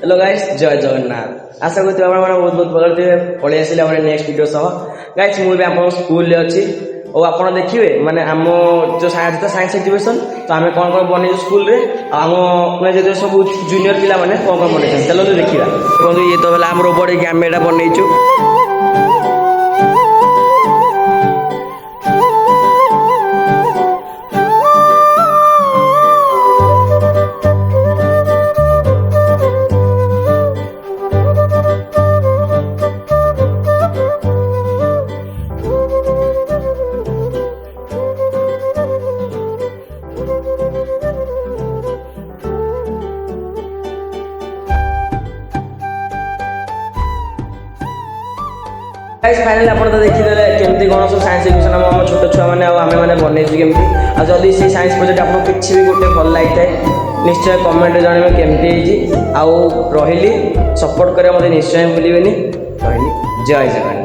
Hello guys जय जगन्नाथ आशा करते बहुत बहुत भल थे पलि आसिले आम नेक्स्ट वीडियो सह गाइस मुझे आप स्कूल अच्छी और आप देखिए माने आम जो साइंस एग्जीबिशन तो आम कौन कौन बनई स्कूल रे आम जो सब जूनियर पिला माने कौन कौन बनई चलो तो देखा देखो ये तो आम रोबोट कि आम यहाँ बनईचु फाइनाली आप तो देखीदे केमती कौन सब साइंस एजुकेशन आम छोट छुआ मैंने आम मैंने बनईचु केमती आदि से साइंस प्रोजेक्ट आपको किसी भी गोटे भल लगी थाए निश्चय कमेंट जानवे केमती आउ रही सपोर्ट करें मत निश्चय भूलें रही जय जगन्नाथ।